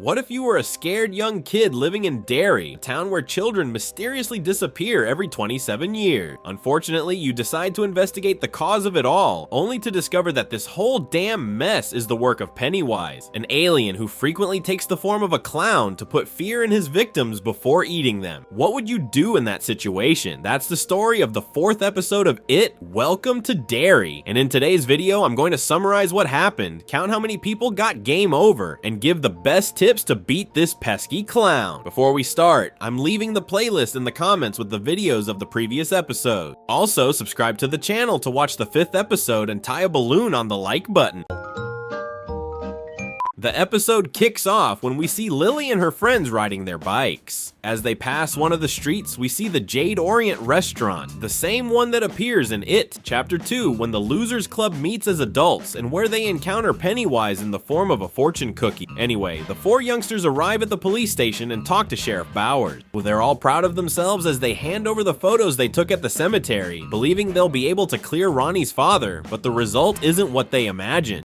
What if you were a scared young kid living in Derry, a town where children mysteriously disappear every 27 years? Unfortunately, you decide to investigate the cause of it all, only to discover that this whole damn mess is the work of Pennywise, an alien who frequently takes the form of a clown to put fear in his victims before eating them. What would you do in that situation? That's the story of the 4th episode of It, Welcome to Derry. And in today's video, I'm going to summarize what happened, count how many people got game over, and give the best tips to beat this pesky clown. Before we start, I'm leaving the playlist in the comments with the videos of the previous episode. Also, subscribe to the channel to watch the 5th episode and tie a balloon on the like button. The episode kicks off when we see Lily and her friends riding their bikes. As they pass one of the streets, we see the Jade Orient restaurant, the same one that appears in It, Chapter 2, when the Losers Club meets as adults and where they encounter Pennywise in the form of a fortune cookie. Anyway, the 4 youngsters arrive at the police station and talk to Sheriff Bowers. Well, they're all proud of themselves as they hand over the photos they took at the cemetery, believing they'll be able to clear Ronnie's father, but the result isn't what they imagined.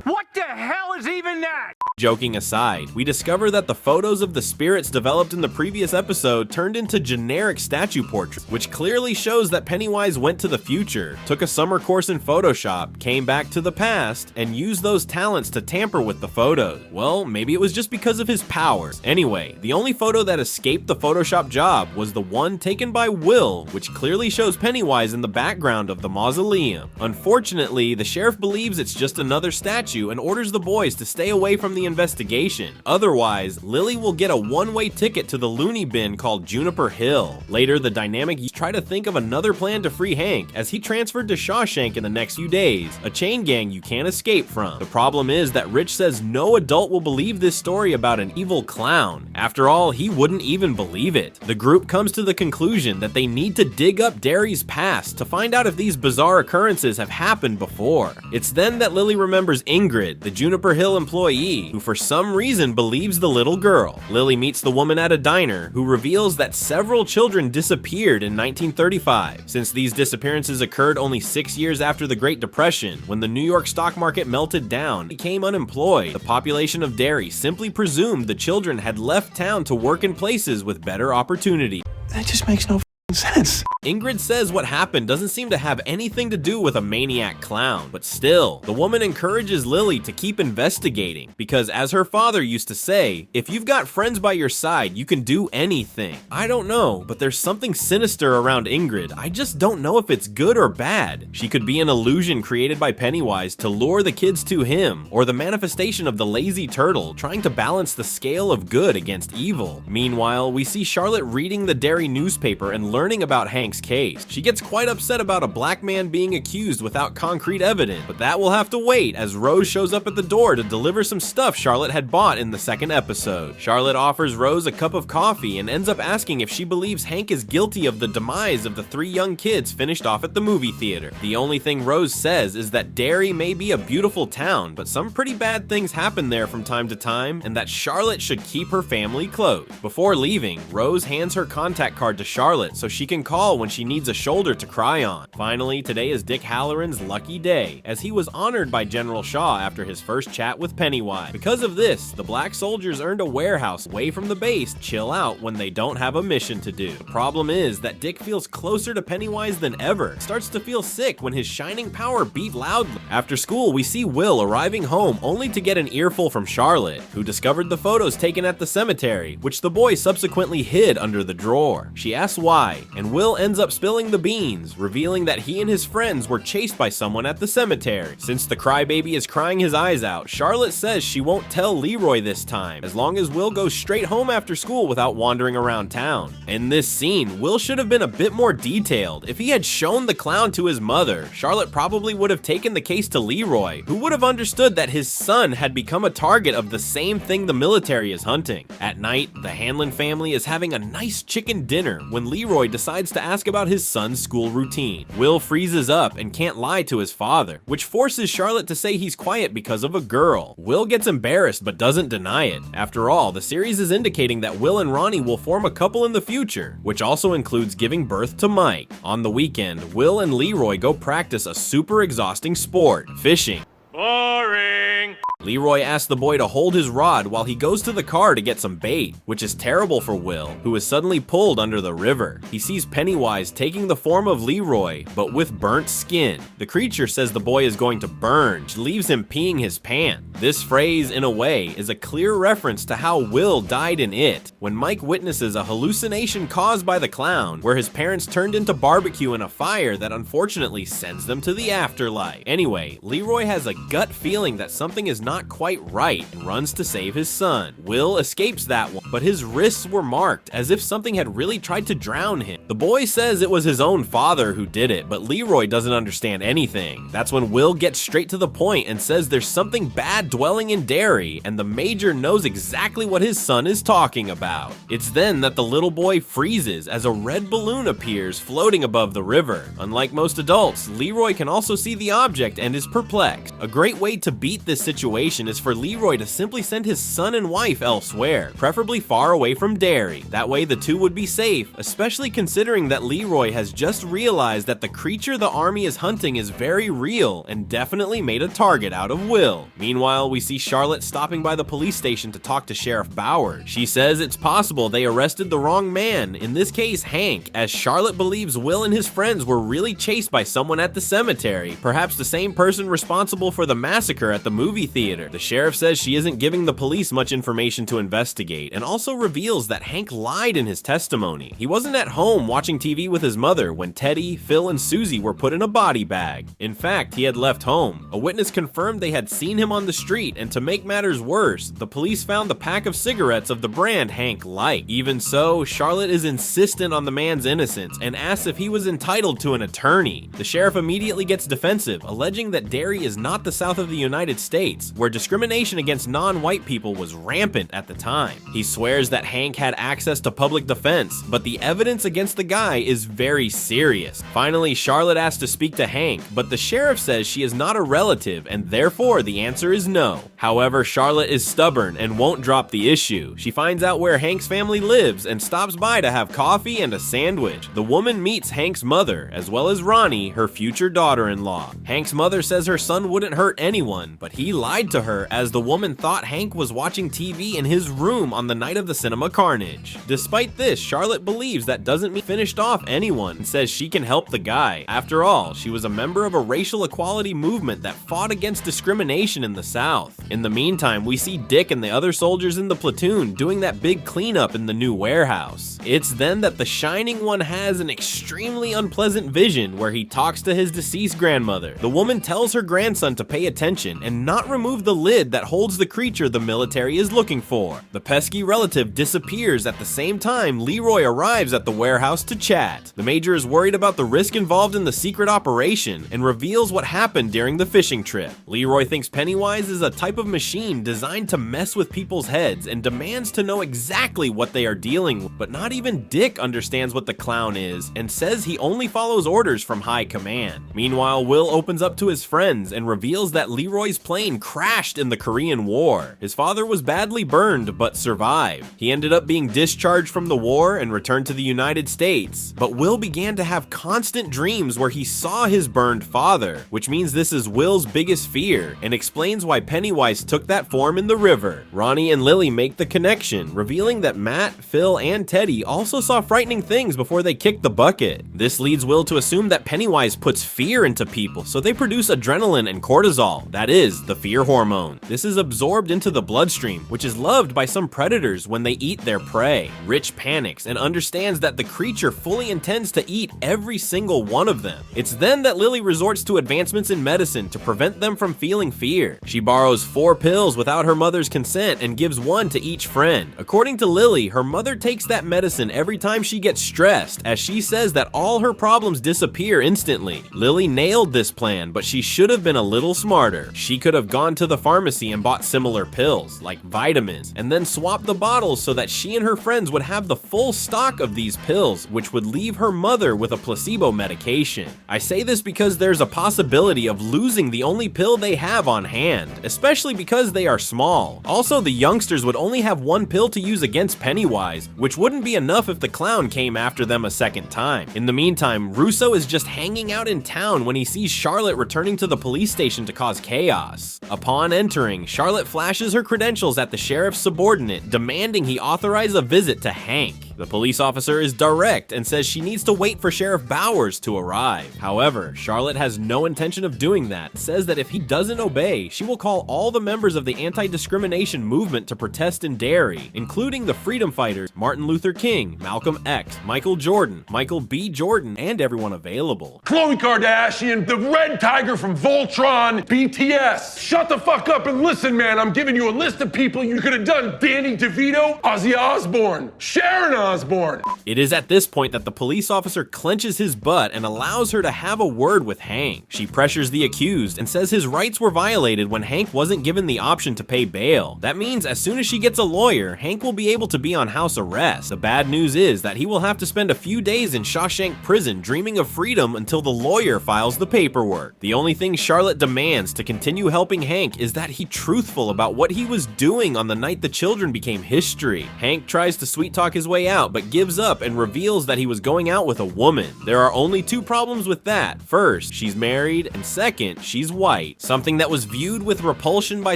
What the hell is even that? Joking aside, we discover that the photos of the spirits developed in the previous episode turned into generic statue portraits, which clearly shows that Pennywise went to the future, took a summer course in Photoshop, came back to the past, and used those talents to tamper with the photos. Well, maybe it was just because of his powers. Anyway, the only photo that escaped the Photoshop job was the one taken by Will, which clearly shows Pennywise in the background of the mausoleum. Unfortunately, the sheriff believes it's just another statue and orders the boys to stay away from the investigation. Otherwise, Lily will get a one-way ticket to the loony bin called Juniper Hill. Later, the dynamic try to think of another plan to free Hank, as he transferred to Shawshank in the next few days, a chain gang you can't escape from. The problem is that Rich says no adult will believe this story about an evil clown. After all, he wouldn't even believe it. The group comes to the conclusion that they need to dig up Derry's past to find out if these bizarre occurrences have happened before. It's then that Lily remembers Ingrid, the Juniper Hill employee, who for some reason believes the little girl. Lily meets the woman at a diner, who reveals that several children disappeared in 1935. Since these disappearances occurred only 6 years after the Great Depression, when the New York stock market melted down and became unemployed, the population of Derry simply presumed the children had left town to work in places with better opportunity. That just makes no sense. Ingrid says what happened doesn't seem to have anything to do with a maniac clown, but still, the woman encourages Lily to keep investigating, because as her father used to say, if you've got friends by your side, you can do anything. I don't know, but there's something sinister around Ingrid. I just don't know if it's good or bad. She could be an illusion created by Pennywise to lure the kids to him, or the manifestation of the lazy turtle trying to balance the scale of good against evil. Meanwhile, we see Charlotte reading the Derry newspaper and learning about Hank's case. She gets quite upset about a black man being accused without concrete evidence, but that will have to wait as Rose shows up at the door to deliver some stuff Charlotte had bought in the 2nd episode. Charlotte offers Rose a cup of coffee and ends up asking if she believes Hank is guilty of the demise of the 3 young kids finished off at the movie theater. The only thing Rose says is that Derry may be a beautiful town, but some pretty bad things happen there from time to time, and that Charlotte should keep her family close. Before leaving, Rose hands her contact card to Charlotte so she can call when she needs a shoulder to cry on. Finally, today is Dick Halloran's lucky day, as he was honored by General Shaw after his first chat with Pennywise. Because of this, the black soldiers earned a warehouse away from the base to chill out when they don't have a mission to do. The problem is that Dick feels closer to Pennywise than ever, starts to feel sick when his shining power beat loudly. After school, we see Will arriving home only to get an earful from Charlotte, who discovered the photos taken at the cemetery, which the boy subsequently hid under the drawer. She asks why, and Will ends up spilling the beans, revealing that he and his friends were chased by someone at the cemetery. Since the crybaby is crying his eyes out, Charlotte says she won't tell Leroy this time, as long as Will goes straight home after school without wandering around town. In this scene, Will should have been a bit more detailed. If he had shown the clown to his mother, Charlotte probably would have taken the case to Leroy, who would have understood that his son had become a target of the same thing the military is hunting. At night, the Hanlon family is having a nice chicken dinner when Leroy decides to ask ask about his son's school routine. Will freezes up and can't lie to his father, which forces Charlotte to say he's quiet because of a girl. Will gets embarrassed but doesn't deny it. After all, the series is indicating that Will and Ronnie will form a couple in the future, which also includes giving birth to Mike. On the weekend, Will and Leroy go practice a super exhausting sport, fishing. Boring. Leroy asks the boy to hold his rod while he goes to the car to get some bait, which is terrible for Will, who is suddenly pulled under the river. He sees Pennywise taking the form of Leroy, but with burnt skin. The creature says the boy is going to burn, which leaves him peeing his pants. This phrase, in a way, is a clear reference to how Will died in It, when Mike witnesses a hallucination caused by the clown, where his parents turned into barbecue in a fire that unfortunately sends them to the afterlife. Anyway, Leroy has a gut feeling that something is not quite right and runs to save his son. Will escapes that one, but his wrists were marked as if something had really tried to drown him. The boy says it was his own father who did it, but Leroy doesn't understand anything. That's when Will gets straight to the point and says there's something bad dwelling in Derry, and the major knows exactly what his son is talking about. It's then that the little boy freezes as a red balloon appears floating above the river. Unlike most adults, Leroy can also see the object and is perplexed. A great way to beat this situation is for Leroy to simply send his son and wife elsewhere, preferably far away from Derry. That way the two would be safe, especially considering that Leroy has just realized that the creature the army is hunting is very real and definitely made a target out of Will. Meanwhile, we see Charlotte stopping by the police station to talk to Sheriff Bauer. She says it's possible they arrested the wrong man, in this case Hank, as Charlotte believes Will and his friends were really chased by someone at the cemetery, perhaps the same person responsible for the massacre at the movie theater. The sheriff says she isn't giving the police much information to investigate, and also reveals that Hank lied in his testimony. He wasn't at home watching TV with his mother when Teddy, Phil, and Susie were put in a body bag. In fact, he had left home. A witness confirmed they had seen him on the street, and to make matters worse, the police found the pack of cigarettes of the brand Hank liked. Even so, Charlotte is insistent on the man's innocence and asks if he was entitled to an attorney. The sheriff immediately gets defensive, alleging that Derry is not the South of the United States, where discrimination against non-white people was rampant at the time. He swears that Hank had access to public defense, but the evidence against the guy is very serious. Finally, Charlotte asks to speak to Hank, but the sheriff says she is not a relative, and therefore the answer is no. However, Charlotte is stubborn and won't drop the issue. She finds out where Hank's family lives and stops by to have coffee and a sandwich. The woman meets Hank's mother, as well as Ronnie, her future daughter-in-law. Hank's mother says her son wouldn't hurt anyone, but he lied to her as the woman thought Hank was watching TV in his room on the night of the cinema carnage. Despite this, Charlotte believes that doesn't mean finished off anyone and says she can help the guy. After all, she was a member of a racial equality movement that fought against discrimination in the South. In the meantime, we see Dick and the other soldiers in the platoon doing that big cleanup in the new warehouse. It's then that the Shining One has an extremely unpleasant vision where he talks to his deceased grandmother. The woman tells her grandson to pay attention and not remove the lid that holds the creature the military is looking for. The pesky relative disappears at the same time Leroy arrives at the warehouse to chat. The major is worried about the risk involved in the secret operation and reveals what happened during the fishing trip. Leroy thinks Pennywise is a type of machine designed to mess with people's heads and demands to know exactly what they are dealing with, but not even Dick understands what the clown is and says he only follows orders from high command. Meanwhile, Will opens up to his friends and reveals that Leroy's plane crashed in the Korean War. His father was badly burned but survived. He ended up being discharged from the war and returned to the United States, but Will began to have constant dreams where he saw his burned father, which means this is Will's biggest fear and explains why Pennywise took that form in the river. Ronnie and Lily make the connection, revealing that Matt, Phil, and Teddy also saw frightening things before they kicked the bucket. This leads Will to assume that Pennywise puts fear into people, so they produce adrenaline and cortisol, that is, the fear hormone. This is absorbed into the bloodstream, which is loved by some predators when they eat their prey. Rich panics and understands that the creature fully intends to eat every single one of them. It's then that Lily resorts to advancements in medicine to prevent them from feeling fear. She borrows 4 pills without her mother's consent and gives 1 to each friend. According to Lily, her mother takes that medicine every time she gets stressed, as she says that all her problems disappear instantly. Lily nailed this plan, but she should have been a little smarter. She could have gone to the pharmacy and bought similar pills, like vitamins, and then swapped the bottles so that she and her friends would have the full stock of these pills, which would leave her mother with a placebo medication. I say this because there's a possibility of losing the only pill they have on hand, especially because they are small. Also, the youngsters would only have one pill to use against Pennywise, which wouldn't be enough if the clown came after them a second time. In the meantime, Russo is just hanging out in town when he sees Charlotte returning to the police station to cause chaos. Upon entering, Charlotte flashes her credentials at the sheriff's subordinate, demanding he authorize a visit to Hank. The police officer is direct and says she needs to wait for Sheriff Bowers to arrive. However, Charlotte has no intention of doing that, says that if he doesn't obey, she will call all the members of the anti-discrimination movement to protest in Derry, including the freedom fighters Martin Luther King, Malcolm X, Michael Jordan, Michael B. Jordan, and everyone available. Khloe Kardashian, the red tiger from Voltron, BTS. Shut the fuck up and listen, man. I'm giving you a list of people you could have done. Danny DeVito, Ozzy Osbourne, Sharon Osbourne. It is at this point that the police officer clenches his butt and allows her to have a word with Hank. She pressures the accused and says his rights were violated when Hank wasn't given the option to pay bail. That means as soon as she gets a lawyer, Hank will be able to be on house arrest. The bad news is that he will have to spend a few days in Shawshank prison dreaming of freedom until the lawyer files the paperwork. The only thing Charlotte demands to continue helping Hank is that he truthful about what he was doing on the night the children became history. Hank tries to sweet talk his way out, but gives up and reveals that he was going out with a woman. There are only two problems with that. First, she's married, and second, she's white, something that was viewed with repulsion by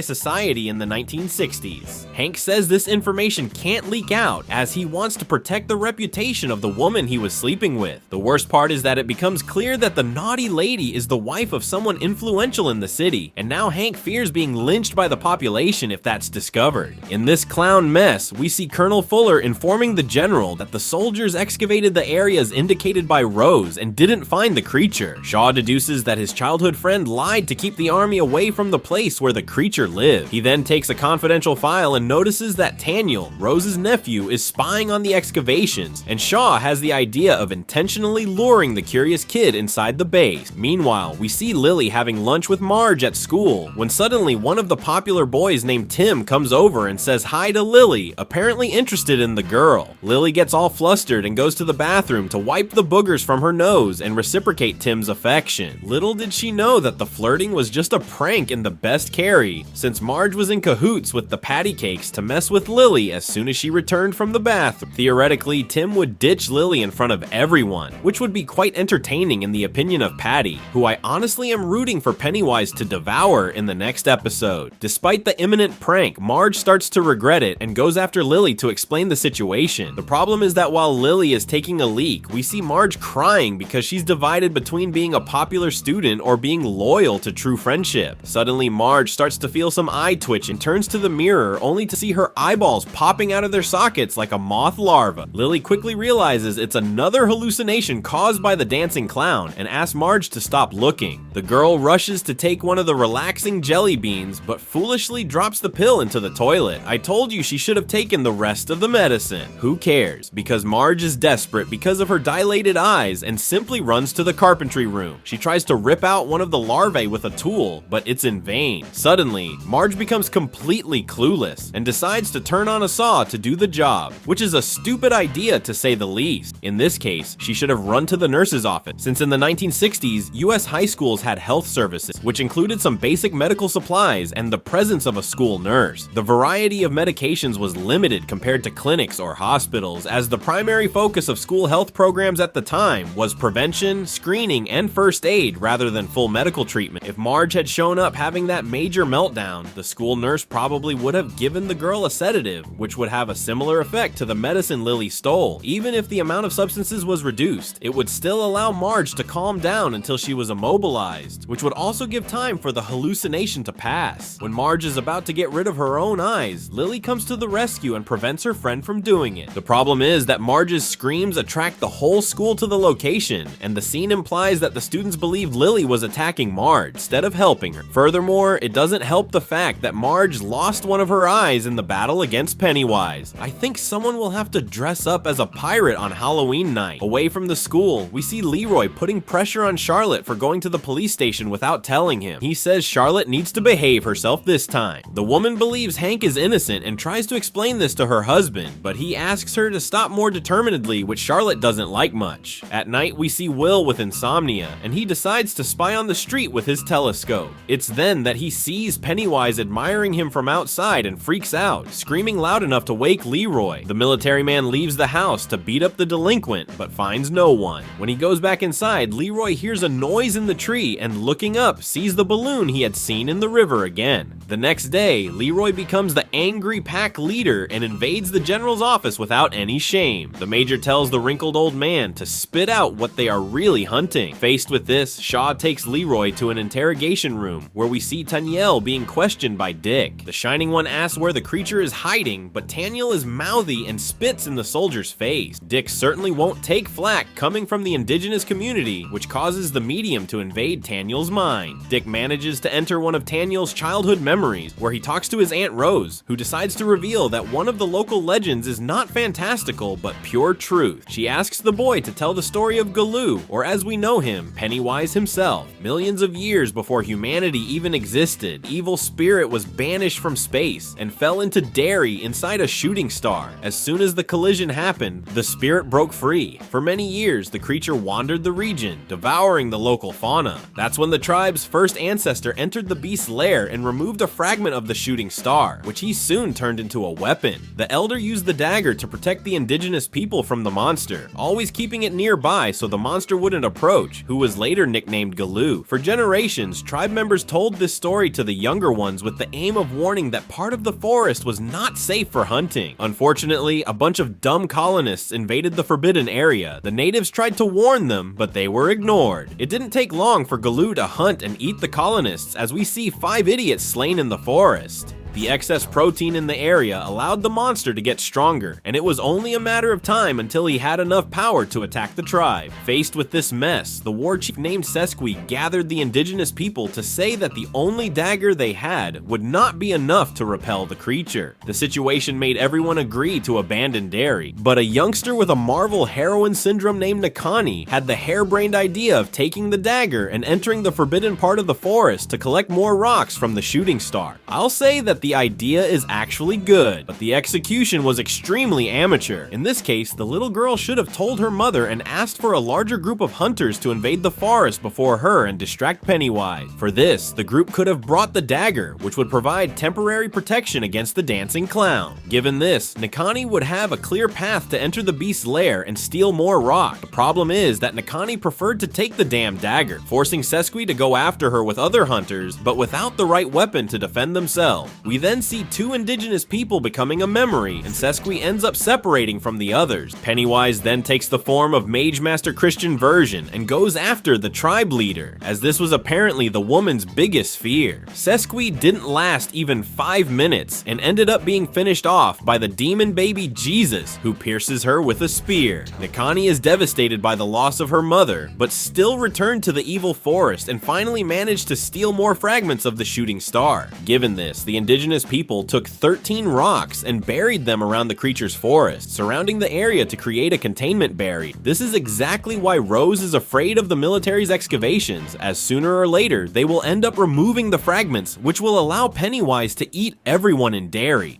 society in the 1960s. Hank says this information can't leak out as he wants to protect the reputation of the woman he was sleeping with. The worst part is that it becomes clear that the naughty lady is the wife of someone influential in the city, and now Hank fears being lynched by the population if that's discovered. In this clown mess, we see Colonel Fuller informing the general that the soldiers excavated the areas indicated by Rose and didn't find the creature. Shaw deduces that his childhood friend lied to keep the army away from the place where the creature lived. He then takes a confidential file and notices that Taniel, Rose's nephew, is spying on the excavations, and Shaw has the idea of intentionally luring the curious kid inside the base. Meanwhile, we see Lily having lunch with Marge at school, when suddenly one of the popular boys named Tim comes over and says hi to Lily, apparently interested in the girl. Lily gets all flustered and goes to the bathroom to wipe the boogers from her nose and reciprocate Tim's affection. Little did she know that the flirting was just a prank in the best Carrie, since Marge was in cahoots with the patty cakes to mess with Lily as soon as she returned from the bathroom. Theoretically, Tim would ditch Lily in front of everyone, which would be quite entertaining in the opinion of Patty, who I honestly am rooting for Pennywise to devour in the next episode. Despite the imminent prank, Marge starts to regret it and goes after Lily to explain the situation. The problem is that while Lily is taking a leak, we see Marge crying because she's divided between being a popular student or being loyal to true friendship. Suddenly, Marge starts to feel some eye twitch and turns to the mirror only to see her eyeballs popping out of their sockets like a moth larva. Lily quickly realizes it's another hallucination caused by the dancing clown and asks Marge to stop looking. The girl rushes to take one of the relaxing jelly beans, but foolishly drops the pill into the toilet. I told you she should have taken the rest of the medicine. Who cares? Because Marge is desperate because of her dilated eyes and simply runs to the carpentry room. She tries to rip out one of the larvae with a tool, but it's in vain. Suddenly, Marge becomes completely clueless and decides to turn on a saw to do the job, which is a stupid idea to say the least. In this case, she should have run to the nurse's office, since in the 1960s, US high schools had health services, which included some basic medical supplies and the presence of a school nurse. The variety of medications was limited compared to clinics or hospitals, as the primary focus of school health programs at the time was prevention, screening, and first aid rather than full medical treatment. If Marge had shown up having that major meltdown, the school nurse probably would have given the girl a sedative, which would have a similar effect to the medicine Lily stole. Even if the amount of substances was reduced, it would still allow Marge to calm down until she was immobilized, which would also give time for the hallucination to pass. When Marge is about to get rid of her own eyes, Lily comes to the rescue and prevents her friend from doing it. The problem is that Marge's screams attract the whole school to the location, and the scene implies that the students believed Lily was attacking Marge instead of helping her. Furthermore, it doesn't help the fact that Marge lost one of her eyes in the battle against Pennywise. I think someone will have to dress up as a pirate on Halloween night. Away from the school, we see Leroy putting pressure on Charlotte for going to the police station without telling him. He says Charlotte needs to behave herself this time. The woman believes Hank is innocent and tries to explain this to her husband, but he asks her to stop more determinedly, which Charlotte doesn't like much. At night, we see Will with insomnia, and he decides to spy on the street with his telescope. It's then that he sees Pennywise admiring him from outside and freaks out, screaming loud enough to wake Leroy. The military man leaves the house to beat up the delinquent, but finds no one. When he goes back inside, Leroy hears a noise in the tree and, looking up, sees the balloon he had seen in the river again. The next day, Leroy becomes the angry pack leader and invades the general's office without any shame. The major tells the wrinkled old man to spit out what they are really hunting. Faced with this, Shaw takes Leroy to an interrogation room where we see Taniel being questioned by Dick. The Shining One asks where the creature is hiding, but Taniel is mouthy and spits in the soldier's face. Dick certainly won't take flack coming from the indigenous community, which causes the medium to invade Taniel's mind. Dick manages to enter one of Taniel's childhood memories, where he talks to his Aunt Rose, who decides to reveal that one of the local legends is not fantastical, but pure truth. She asks the boy to tell the story of Galoo, or as we know him, Pennywise himself. Millions of years before humanity even existed, evil spirit was banished from space and fell into Derry inside a shooting star. As soon as the collision happened, the spirit broke free. For many years, the creature wandered the region, devouring the local fauna. That's when the tribe's first ancestor entered the beast's lair and removed a fragment of the shooting star, which he soon turned into a weapon. The elder used the dagger to protect the indigenous people from the monster, always keeping it nearby so the monster wouldn't approach, who was later nicknamed Galoo. For generations, tribe members told this story to the younger ones with the aim of warning that part of the forest was not safe for hunting. Unfortunately, a bunch of dumb colonists invaded the forbidden area. The natives tried to warn them, but they were ignored. It didn't take long for Galoo to hunt and eat the colonists, as we see 5 idiots slain in the forest. The excess protein in the area allowed the monster to get stronger, and it was only a matter of time until he had enough power to attack the tribe. Faced with this mess, the war chief named Sesqui gathered the indigenous people to say that the only dagger they had would not be enough to repel the creature. The situation made everyone agree to abandon Derry, but a youngster with a Marvel heroine syndrome named Nakani had the harebrained idea of taking the dagger and entering the forbidden part of the forest to collect more rocks from the shooting star. I'll say that the idea is actually good, but the execution was extremely amateur. In this case, the little girl should have told her mother and asked for a larger group of hunters to invade the forest before her and distract Pennywise. For this, the group could have brought the dagger, which would provide temporary protection against the dancing clown. Given this, Nakani would have a clear path to enter the beast's lair and steal more rock. The problem is that Nakani preferred to take the damn dagger, forcing Sesqui to go after her with other hunters, but without the right weapon to defend themselves. We then see 2 indigenous people becoming a memory, and Sesqui ends up separating from the others. Pennywise then takes the form of Mage Master Christian Version and goes after the tribe leader, as this was apparently the woman's biggest fear. Sesqui didn't last even 5 minutes and ended up being finished off by the demon baby Jesus, who pierces her with a spear. Nakani is devastated by the loss of her mother, but still returned to the evil forest and finally managed to steal more fragments of the shooting star. Given this, the indigenous people took 13 rocks and buried them around the creature's forest, surrounding the area to create a containment barrier. This is exactly why Rose is afraid of the military's excavations, as sooner or later they will end up removing the fragments, which will allow Pennywise to eat everyone in Derry.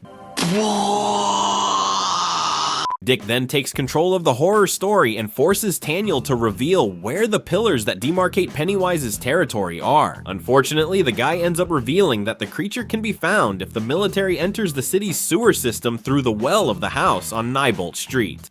Dick then takes control of the horror story and forces Taniel to reveal where the pillars that demarcate Pennywise's territory are. Unfortunately, the guy ends up revealing that the creature can be found if the military enters the city's sewer system through the well of the house on Neibolt Street.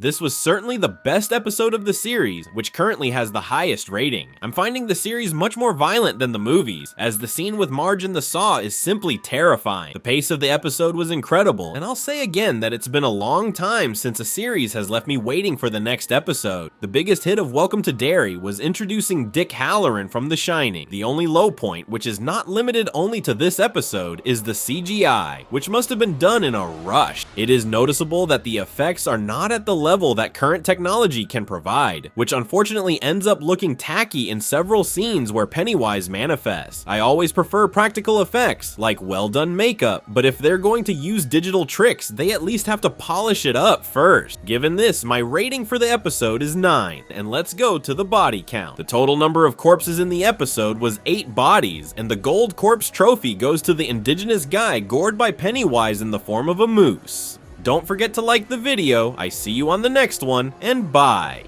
This was certainly the best episode of the series, which currently has the highest rating. I'm finding the series much more violent than the movies, as the scene with Marge and the saw is simply terrifying. The pace of the episode was incredible, and I'll say again that it's been a long time since a series has left me waiting for the next episode. The biggest hit of Welcome to Derry was introducing Dick Halloran from The Shining. The only low point, which is not limited only to this episode, is the CGI, which must have been done in a rush. It is noticeable that the effects are not at the level that current technology can provide, which unfortunately ends up looking tacky in several scenes where Pennywise manifests. I always prefer practical effects, like well done makeup, but if they're going to use digital tricks, they at least have to polish it up first. Given this, my rating for the episode is 9, and let's go to the body count. The total number of corpses in the episode was 8 bodies, and the gold corpse trophy goes to the indigenous guy gored by Pennywise in the form of a moose. Don't forget to like the video, I see you on the next one, and bye!